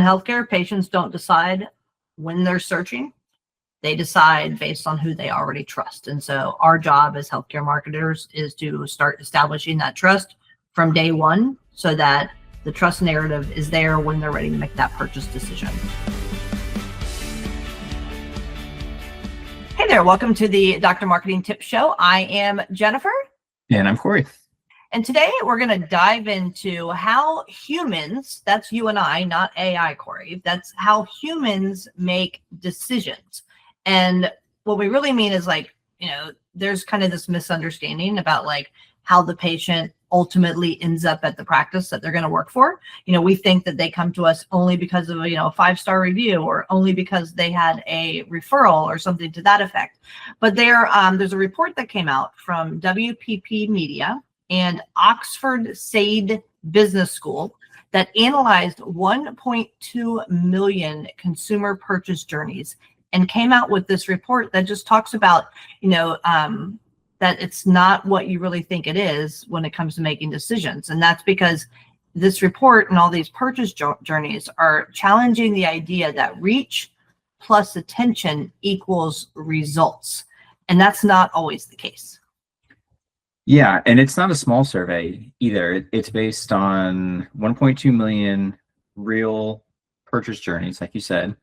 healthcare, patients don't decide when they're searching. They decide based on who they already trust. And so our job as healthcare marketers is to start establishing that trust from day one so that the trust narrative is there when they're ready to make that purchase decision. Hey there, welcome to the Dr. Marketing Tips Show. I am Jennifer. And I'm Corey. And today we're going to dive into how humans, that's you and I, not AI, Corey, that's how humans make decisions. And what we really mean is there's kind of this misunderstanding about how the patient ultimately ends up at the practice that they're going to work for. We think that they come to us only because of a 5-star review or only because they had a referral or something to that effect. But there's a report that came out from WPP Media and Oxford Saïd Business School that analyzed 1.2 million consumer purchase journeys and came out with this report that just talks about, that it's not what you really think it is when it comes to making decisions. And that's because this report and all these purchase journeys are challenging the idea that reach plus attention equals results. And that's not always the case. Yeah, and it's not a small survey either. It's based on 1.2 million real purchase journeys, like you said,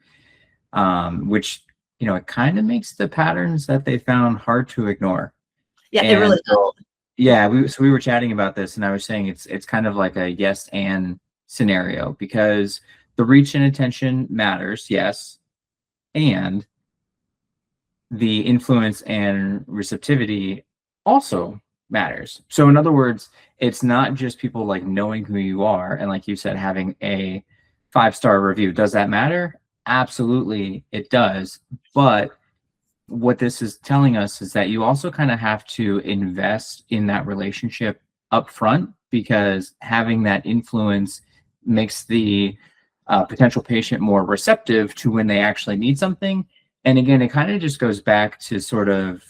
which, it kind of makes the patterns that they found hard to ignore. Yeah, it really does. Yeah, we were chatting about this, and I was saying it's kind of like a yes and scenario, because the reach and attention matters, yes, and the influence and receptivity also matters. So in other words, it's not just people knowing who you are and, like you said, having a 5-star review. Does that matter? Absolutely, it does. But what this is telling us is that you also kind of have to invest in that relationship up front, because having that influence makes the potential patient more receptive to when they actually need something. And again, it kind of just goes back to sort of,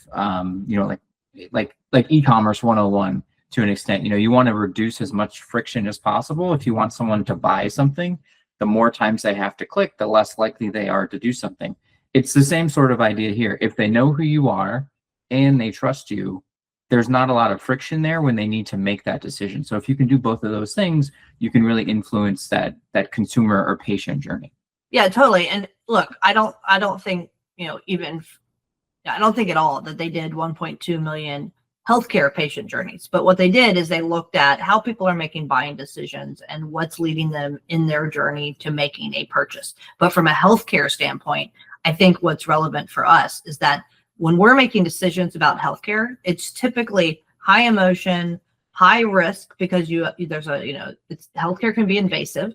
like e-commerce 101 to an extent. You want to reduce as much friction as possible. If you want someone to buy something, the more times they have to click, the less likely they are to do something. It's the same sort of idea here. If they know who you are and they trust you, there's not a lot of friction there when they need to make that decision. So if you can do both of those things, you can really influence that consumer or patient journey. Yeah, totally. And look, I don't think, I don't think at all that they did 1.2 million healthcare patient journeys. But what they did is they looked at how people are making buying decisions and what's leading them in their journey to making a purchase. But from a healthcare standpoint, I think what's relevant for us is that when we're making decisions about healthcare, it's typically high emotion, high risk, because healthcare can be invasive.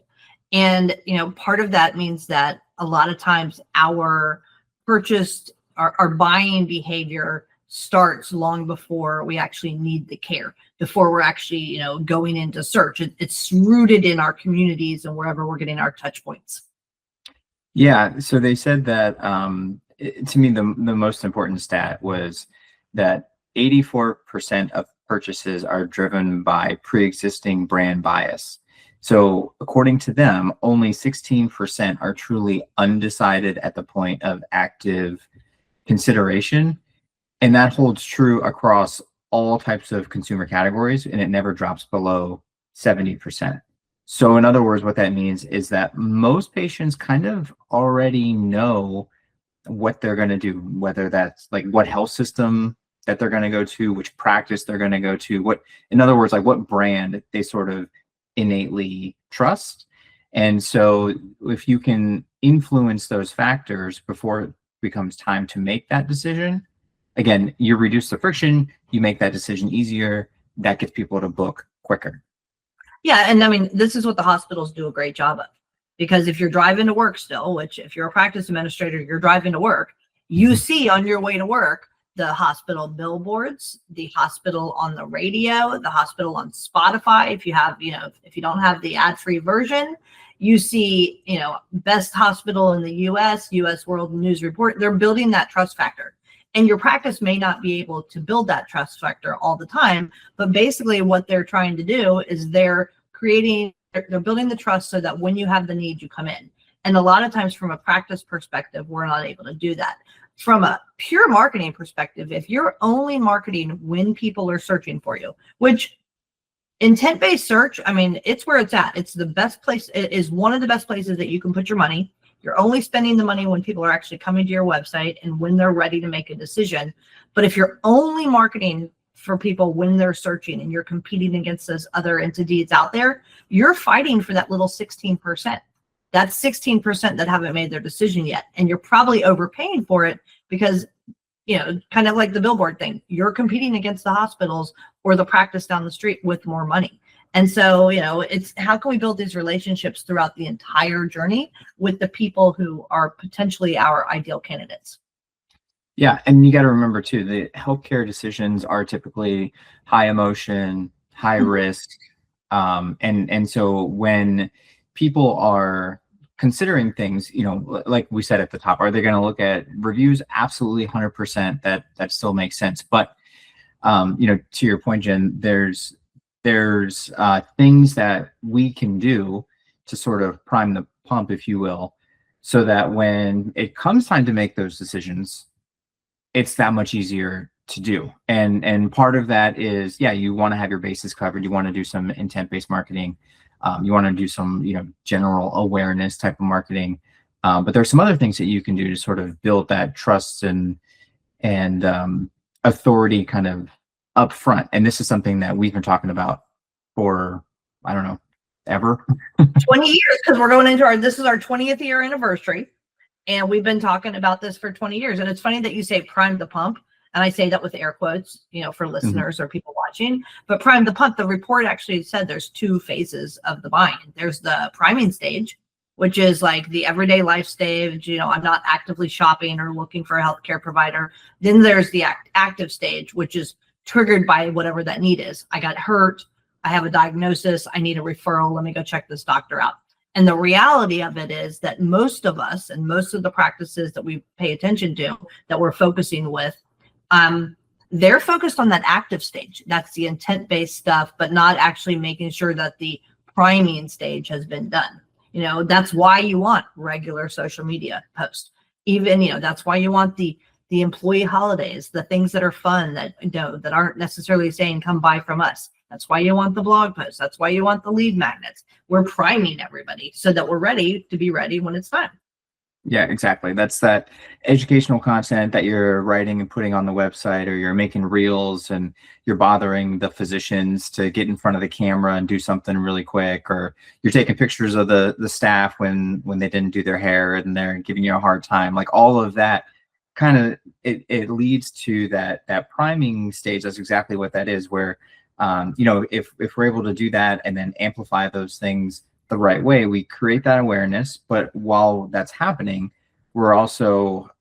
And, part of that means that a lot of times our buying behavior starts long before we actually need the care, before we're actually, going into search. It's rooted in our communities and wherever we're getting our touch points. Yeah, so they said that, to me, the most important stat was that 84% of purchases are driven by pre-existing brand bias. So according to them, only 16% are truly undecided at the point of active consideration. And that holds true across all types of consumer categories, and it never drops below 70%. So in other words, what that means is that most patients kind of already know what they're going to do, whether that's what health system that they're going to go to, which practice they're going to go to, in other words, what brand they sort of innately trust. And so if you can influence those factors before it becomes time to make that decision, again, you reduce the friction, you make that decision easier, that gets people to book quicker. Yeah, and I mean, this is what the hospitals do a great job of, because if you're driving to work still, which if you're a practice administrator, you're driving to work, you see on your way to work the hospital billboards, the hospital on the radio, the hospital on Spotify. If you have, if you don't have the ad-free version, you see, best hospital in the US World News Report. They're building that trust factor. And your practice may not be able to build that trust factor all the time, but basically what they're trying to do is they're building the trust so that when you have the need, you come in. And a lot of times from a practice perspective, we're not able to do that. From a pure marketing perspective, if you're only marketing when people are searching for you, which intent-based search, I mean, it's where it's at. It's the best place. It is one of the best places that you can put your money. You're only spending the money when people are actually coming to your website and when they're ready to make a decision. But if you're only marketing for people when they're searching and you're competing against those other entities out there, you're fighting for that little 16%. That's 16% that haven't made their decision yet. And you're probably overpaying for it because, you know, kind of like the billboard thing, you're competing against the hospitals or the practice down the street with more money. And so, you know, it's how can we build these relationships throughout the entire journey with the people who are potentially our ideal candidates? Yeah, and you got to remember too, the healthcare decisions are typically high emotion, high risk, and so when people are considering things, you know, like we said at the top, are they going to look at reviews? Absolutely, 100%. That still makes sense. But you know, to your point, Jen, there's things that we can do to sort of prime the pump, if you will, so that when it comes time to make those decisions, it's that much easier to do. And part of that is, yeah, you want to have your bases covered. You want to do some intent-based marketing. You want to do some, you know, general awareness type of marketing. But there's some other things that you can do to sort of build that trust and authority kind of up front. And this is something that we've been talking about for, I don't know, ever. 20 years, because we're going into this is our 20th year anniversary. And we've been talking about this for 20 years. And it's funny that you say prime the pump. And I say that with air quotes, you know, for listeners or people watching. But prime the pump, the report actually said there's 2 phases of the buying. There's the priming stage, which is like the everyday life stage. You know, I'm not actively shopping or looking for a healthcare provider. Then there's the active stage, which is triggered by whatever that need is. I got hurt. I have a diagnosis. I need a referral. Let me go check this doctor out. And the reality of it is that most of us and most of the practices that we pay attention to that we're focusing with, they're focused on that active stage. That's the intent-based stuff, but not actually making sure that the priming stage has been done. You know, that's why you want regular social media posts. Even, you know, that's why you want the employee holidays, the things that are fun that, you know, that aren't necessarily saying come buy from us. That's why you want the blog posts. That's why you want the lead magnets. We're priming everybody so that we're ready to be ready when it's time. Yeah, exactly. That's that educational content that you're writing and putting on the website, or you're making reels and you're bothering the physicians to get in front of the camera and do something really quick, or you're taking pictures of the staff when they didn't do their hair and they're giving you a hard time. Like all of that kind of it leads to that priming stage. That's exactly what that is, where you know, if we're able to do that and then amplify those things the right way, we create that awareness. But while that's happening, we're also,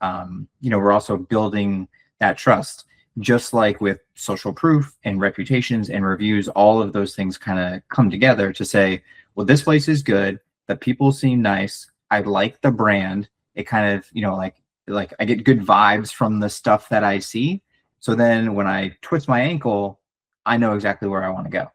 you know, we're also building that trust. Just like with social proof and reputations and reviews, all of those things kind of come together to say, well, this place is good. The people seem nice. I like the brand. It kind of, you know, like I get good vibes from the stuff that I see. So then when I twist my ankle, I know exactly where I want to go.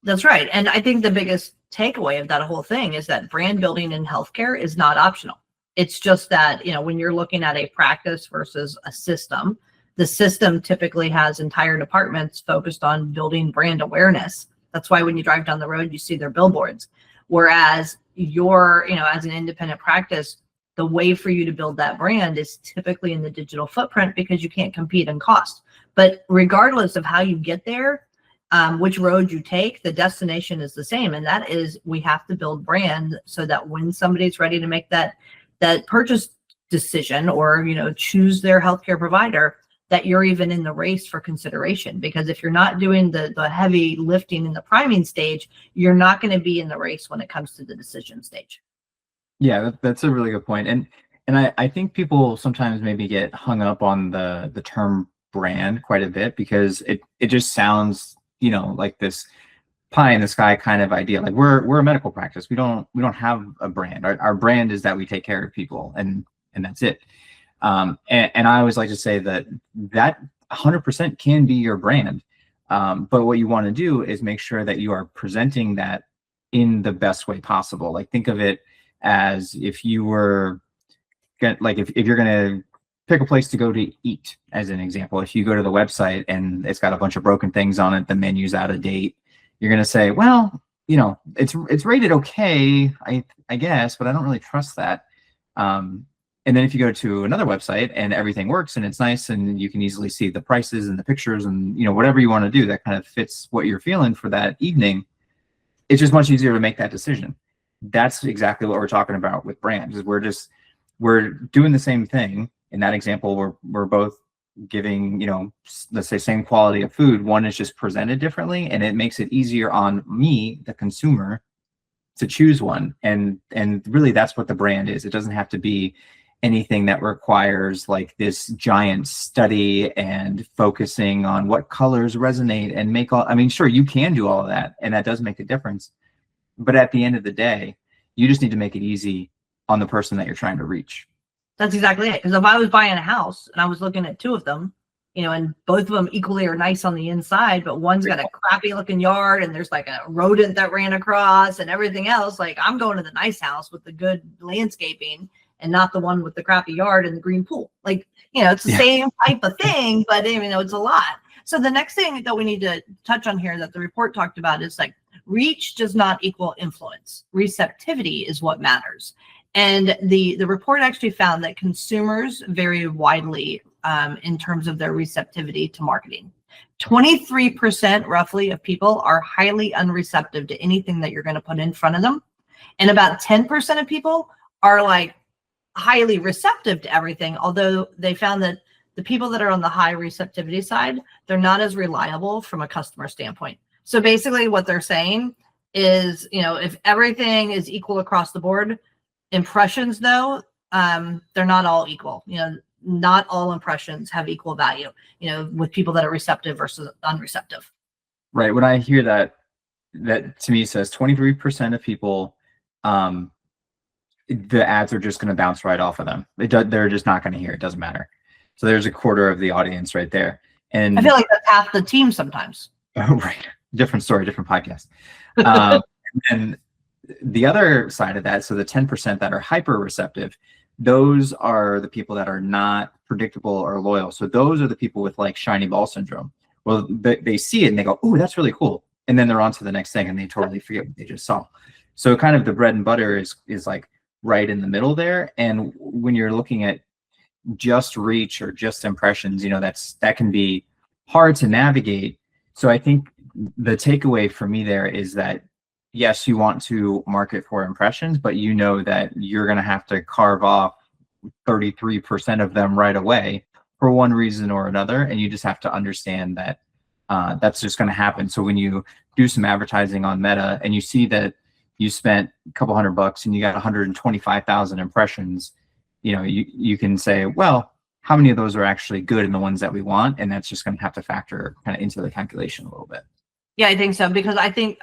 That's right. And I think the biggest takeaway of that whole thing is that brand building in healthcare is not optional. It's just that, you know, when you're looking at a practice versus a system, the system typically has entire departments focused on building brand awareness. That's why when you drive down the road, you see their billboards. Whereas you're, you know, as an independent practice, the way for you to build that brand is typically in the digital footprint because you can't compete in cost. But regardless of how you get there, which road you take, the destination is the same. And that is, we have to build brand so that when somebody's ready to make that purchase decision or, you know, choose their healthcare provider, that you're even in the race for consideration. Because if you're not doing the heavy lifting in the priming stage, you're not going to be in the race when it comes to the decision stage. Yeah, that's a really good point. And I think people sometimes maybe get hung up on the term brand quite a bit because it just sounds, you know, like this pie in the sky kind of idea. Like we're a medical practice. We don't have a brand. Our brand is that we take care of people and that's it. And I always like to say that 100% can be your brand. But what you want to do is make sure that you are presenting that in the best way possible. Like think of it as if you were like if you're gonna pick a place to go to eat, as an example. If you go to the website and it's got a bunch of broken things on it, the menu's out of date, you're gonna say, well, it's rated okay, I guess, but I don't really trust that. And then if you go to another website and everything works and it's nice and you can easily see the prices and the pictures and whatever you want to do that kind of fits what you're feeling for that evening, it's just much easier to make that decision. That's exactly what we're talking about with brands. Is we're doing the same thing. In that example, we're both giving, let's say, same quality of food. One is just presented differently, and it makes it easier on me, the consumer, to choose one. And really, that's what the brand is. It doesn't have to be anything that requires like this giant study and focusing on what colors resonate and make all. I mean, sure, you can do all of that, and that does make a difference. But at the end of the day, you just need to make it easy on the person that you're trying to reach. That's exactly it. Because if I was buying a house and I was looking at two of them, and both of them equally are nice on the inside, but one's got a crappy looking yard and there's like a rodent that ran across and everything else, like I'm going to the nice house with the good landscaping and not the one with the crappy yard and the green pool. Like, it's the same type of thing, but it's a lot. So the next thing that we need to touch on here that the report talked about is like reach does not equal influence. Receptivity is what matters. And the report actually found that consumers vary widely in terms of their receptivity to marketing. 23% roughly of people are highly unreceptive to anything that you're going to put in front of them. And about 10% of people are like highly receptive to everything, although they found that the people that are on the high receptivity side, they're not as reliable from a customer standpoint. So basically what they're saying is, if everything is equal across the board, impressions though, they're not all equal. Not all impressions have equal value, with people that are receptive versus unreceptive. Right. When I hear that to me says 23% of people, the ads are just going to bounce right off of them. They're just not going to hear it. Doesn't matter. So there's a quarter of the audience right there. And I feel like that's half the team sometimes. Oh, right. Different story, different podcast. And the other side of that, so the 10% that are hyper receptive, those are the people that are not predictable or loyal. So those are the people with like shiny ball syndrome. Well, they see it and they go, "Oh, that's really cool," and then they're on to the next thing and they totally forget what they just saw. So kind of the bread and butter is like right in the middle there. And when you're looking at just reach or just impressions, that can be hard to navigate. So I think the takeaway for me there is that yes, you want to market for impressions, but that you're going to have to carve off 33% of them right away for one reason or another. And you just have to understand that that's just going to happen. So when you do some advertising on Meta and you see that you spent a couple $100 and you got 125,000 impressions, you can say, well, how many of those are actually good and the ones that we want? And that's just going to have to factor kind of into the calculation a little bit. Yeah, I think so, because I think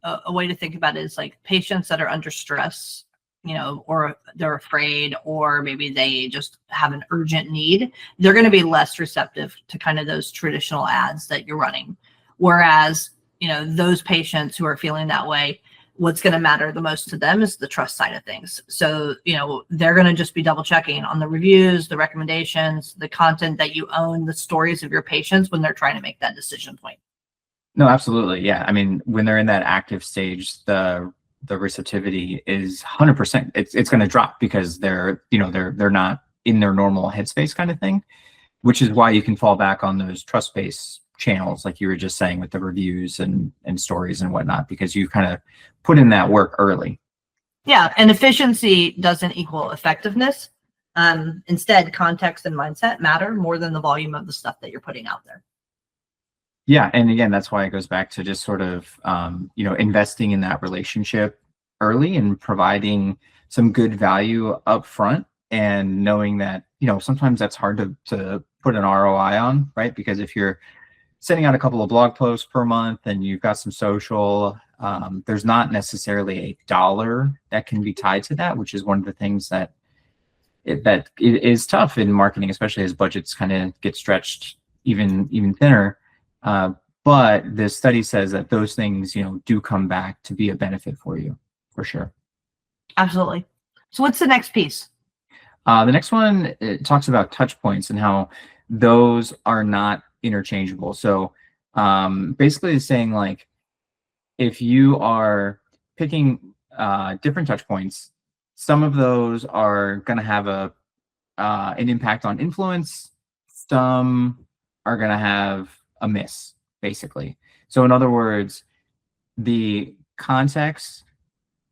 a way to think about it is like patients that are under stress, or they're afraid, or maybe they just have an urgent need, they're going to be less receptive to kind of those traditional ads that you're running. Whereas, those patients who are feeling that way, what's going to matter the most to them is the trust side of things. So, they're going to just be double checking on the reviews, the recommendations, the content that you own, the stories of your patients when they're trying to make that decision point. No, absolutely. Yeah. I mean, when they're in that active stage, the receptivity is 100%. It's going to drop because they're not in their normal headspace kind of thing, which is why you can fall back on those trust-based channels, like you were just saying, with the reviews and stories and whatnot, because you've kind of put in that work early. Yeah. And efficiency doesn't equal effectiveness. Instead, context and mindset matter more than the volume of the stuff that you're putting out there. Yeah. And again, that's why it goes back to just sort of, investing in that relationship early and providing some good value up front, and knowing that, sometimes that's hard to put an ROI on, right? Because if you're sending out a couple of blog posts per month and you've got some social, there's not necessarily a dollar that can be tied to that, which is one of the things that it is tough in marketing, especially as budgets kind of get stretched even thinner. But the study says that those things, do come back to be a benefit for you, for sure. Absolutely. So what's the next piece? The next one, it talks about touch points and how those are not interchangeable. So basically it's saying like, if you are picking different touch points, some of those are going to have an impact on influence. Some are going to have a miss, basically. So in other words, the context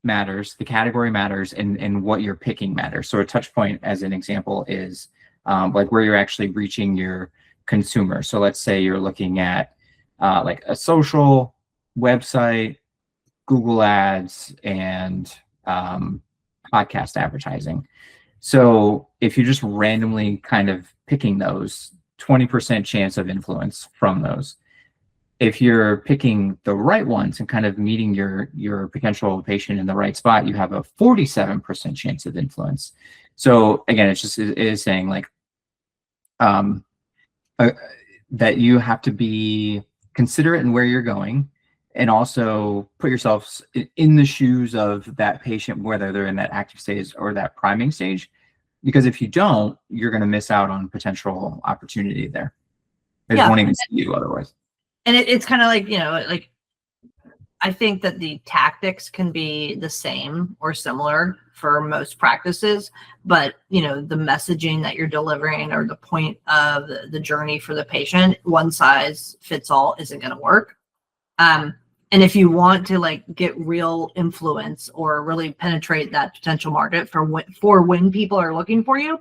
matters, the category matters, and what you're picking matters. So a touch point, as an example, is like where you're actually reaching your consumer. So let's say you're looking at like a social website, Google Ads, and podcast advertising. So if you're just randomly kind of picking those, 20% chance of influence from those. If you're picking the right ones and kind of meeting your potential patient in the right spot, you have a 47% chance of influence. So again, it is saying like uh, that you have to be considerate in where you're going, and also put yourself in the shoes of that patient, whether they're in that active stage or that priming stage. Because if you don't, you're going to miss out on potential opportunity there. They just won't even see you otherwise. And it's kind of like, like I think that the tactics can be the same or similar for most practices, but the messaging that you're delivering or the point of the journey for the patient, one size fits all isn't going to work. And if you want to like get real influence or really penetrate that potential market for when people are looking for you,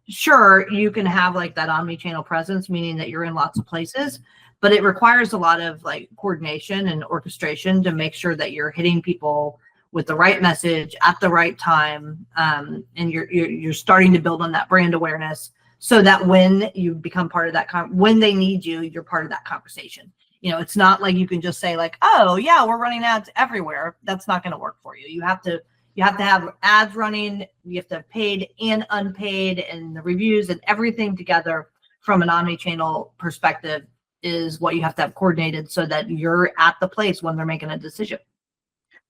sure, you can have like that omni-channel presence, meaning that you're in lots of places, but it requires a lot of like coordination and orchestration to make sure that you're hitting people with the right message at the right time, and you're starting to build on that brand awareness so that when you become part of that when they need you, you're part of that conversation. It's not like you can just say like, oh yeah, we're running ads everywhere. That's not going to work for you. You have to have ads running. You have to have paid and unpaid, and the reviews and everything together from an omni-channel perspective is what you have to have coordinated so that you're at the place when they're making a decision.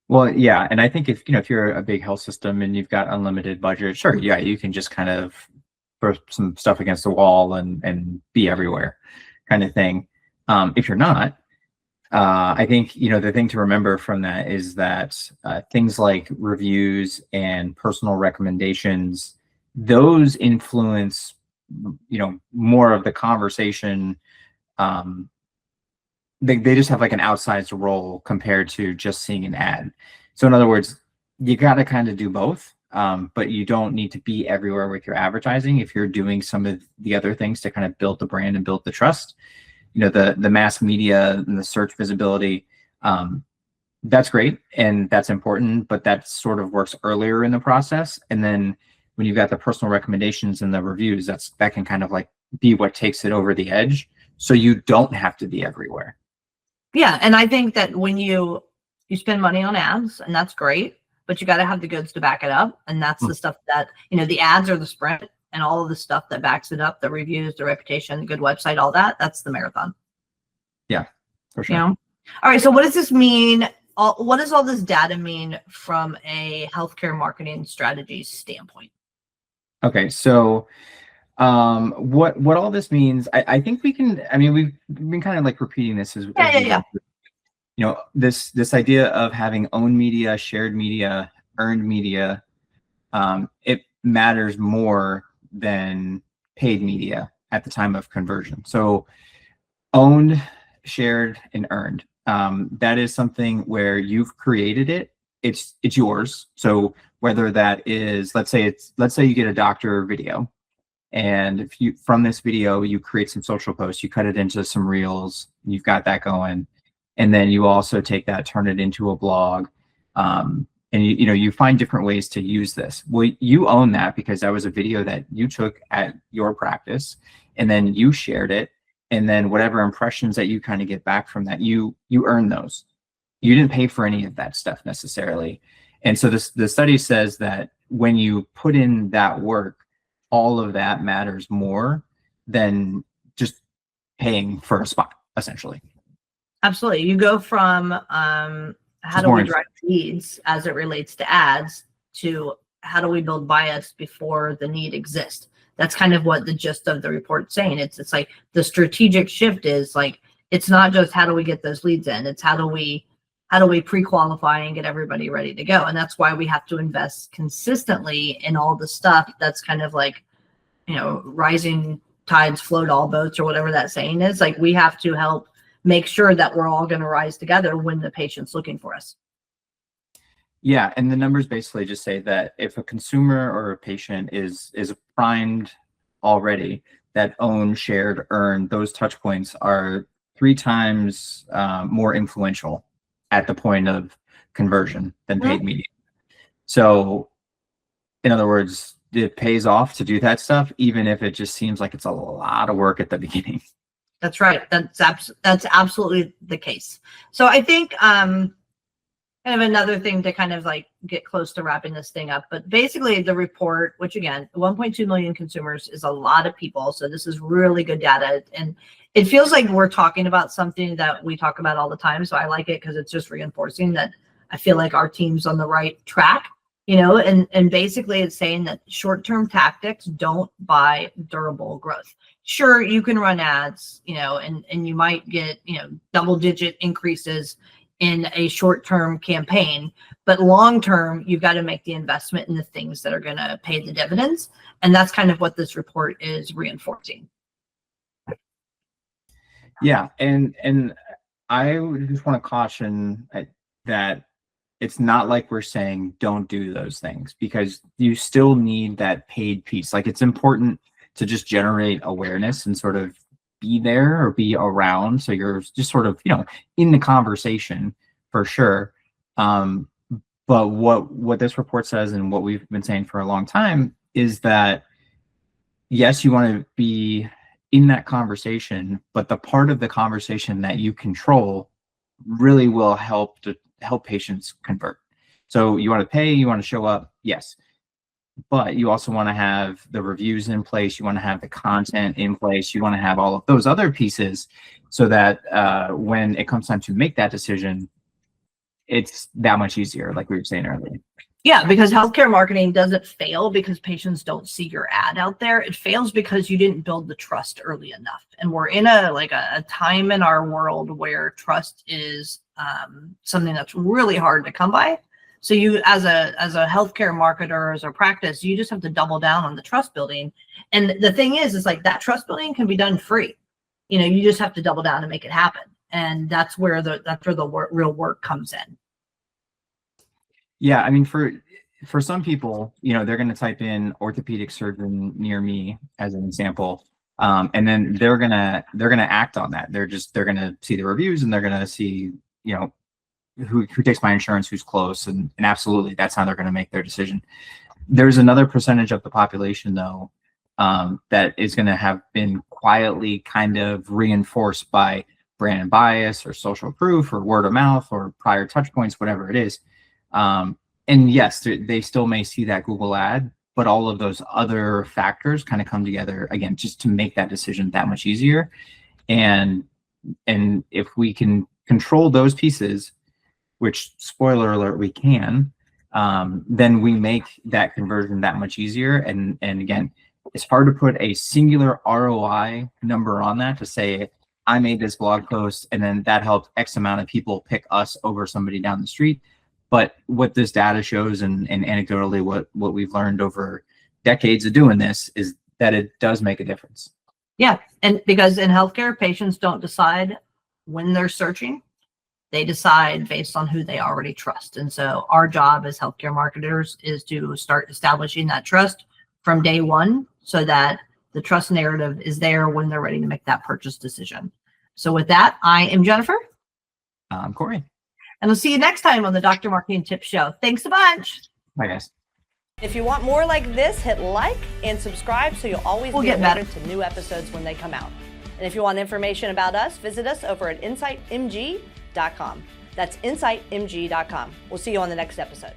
Well, yeah. And I think if you're a big health system and you've got unlimited budget, sure. Yeah. You can just kind of throw some stuff against the wall and be everywhere kind of thing. If you're not, I think, the thing to remember from that is that things like reviews and personal recommendations, those influence, more of the conversation. They just have like an outsized role compared to just seeing an ad. So in other words, you got to kind of do both, but you don't need to be everywhere with your advertising if you're doing some of the other things to kind of build the brand and build the trust. The mass media and the search visibility, that's great and that's important, but that sort of works earlier in the process. And then when you've got the personal recommendations and the reviews, that can kind of like be what takes it over the edge. So you don't have to be everywhere. Yeah. And I think that when you spend money on ads, and that's great, but you got to have the goods to back it up. And that's the stuff that, the ads are the sprint, and all of the stuff that backs it up, the reviews, the reputation, the good website, all that's the marathon. Yeah, for sure. All right. So what does this mean? What does all this data mean from a healthcare marketing strategy standpoint? Okay. So what all this means, I think we can, we've been kind of like repeating this as this idea of having owned media, shared media, earned media, it matters more than paid media at the time of conversion. So owned, shared, and earned, that is something where you've created it, it's yours. So whether that is, let's say you get a doctor video, and if you, from this video, you create some social posts, you cut it into some reels, you've got that going. And then you also take that, turn it into a blog. And you find different ways to use this. Well, you own that because that was a video that you took at your practice, and then you shared it. And then whatever impressions that you kind of get back from that, you earn those. You didn't pay for any of that stuff necessarily. And so the study says that when you put in that work, all of that matters more than just paying for a spot, essentially. Absolutely. You go from how do we drive leads as it relates to ads to how do we build bias before the need exists. That's kind of what the gist of the report's saying. It's like the strategic shift is like, it's not just how do we get those leads in, it's how do we pre-qualify and get everybody ready to go. And that's why we have to invest consistently in all the stuff that's kind of like, rising tides float all boats, or whatever that saying is. Like, we have to help make sure that we're all going to rise together when the patient's looking for us. Yeah, and the numbers basically just say that if a consumer or a patient is primed already, that own, shared, earned, those touch points are 3 times more influential at the point of conversion than paid media. So in other words, it pays off to do that stuff, even if it just seems like it's a lot of work at the beginning. That's right. That's absolutely the case. So I think kind of another thing to kind of like get close to wrapping this thing up, but basically the report, which again, 1.2 million consumers is a lot of people. So this is really good data, and it feels like we're talking about something that we talk about all the time. So I like it because it's just reinforcing that I feel like our team's on the right track, and basically it's saying that short-term tactics don't buy durable growth. Sure, you can run ads, and you might get, double-digit increases in a short-term campaign, but long-term, you've got to make the investment in the things that are going to pay the dividends. And that's kind of what this report is reinforcing. Yeah. And I just want to caution that it's not like we're saying don't do those things, because you still need that paid piece. Like, it's important to just generate awareness and sort of be there or be around, so you're just sort of in the conversation for sure. But what this report says, and what we've been saying for a long time, is that yes, you want to be in that conversation, but the part of the conversation that you control really will help patients convert. So you want to pay, you want to show up, yes, but you also want to have the reviews in place. You want to have the content in place. You want to have all of those other pieces, so that when it comes time to make that decision, it's that much easier, like we were saying earlier. Yeah, because healthcare marketing doesn't fail because patients don't see your ad out there. It fails because you didn't build the trust early enough. And we're in a time in our world where trust is something that's really hard to come by. So you, as a healthcare marketer, as a practice, you just have to double down on the trust building. And the thing is like that trust building can be done free. You just have to double down and make it happen. And that's where the real work comes in. Yeah, I mean, for some people, they're going to type in orthopedic surgeon near me as an example, and then they're gonna act on that. They're gonna see the reviews, and they're gonna see who takes my insurance, who's close, and absolutely that's how they're going to make their decision. There's another percentage of the population though that is going to have been quietly kind of reinforced by brand bias or social proof or word of mouth or prior touch points, whatever it is. And yes, they still may see that Google ad, but all of those other factors kind of come together again, just to make that decision that much easier. And if we can control those pieces, which, spoiler alert, we can, then we make that conversion that much easier. And again, it's hard to put a singular ROI number on that, to say, I made this blog post and then that helped X amount of people pick us over somebody down the street. But what this data shows, and anecdotally what we've learned over decades of doing this, is that it does make a difference. Yeah, and because in healthcare, patients don't decide when they're searching. They decide based on who they already trust. And so our job as healthcare marketers is to start establishing that trust from day one, so that the trust narrative is there when they're ready to make that purchase decision. So with that, I am Jennifer. I'm Corey. And we'll see you next time on the Dr. Marketing Tips Show. Thanks a bunch. Bye, guys. If you want more like this, hit like and subscribe so you'll always be alerted to new episodes when they come out. And if you want information about us, visit us over at insightmg.com. That's insightmg.com. We'll see you on the next episode.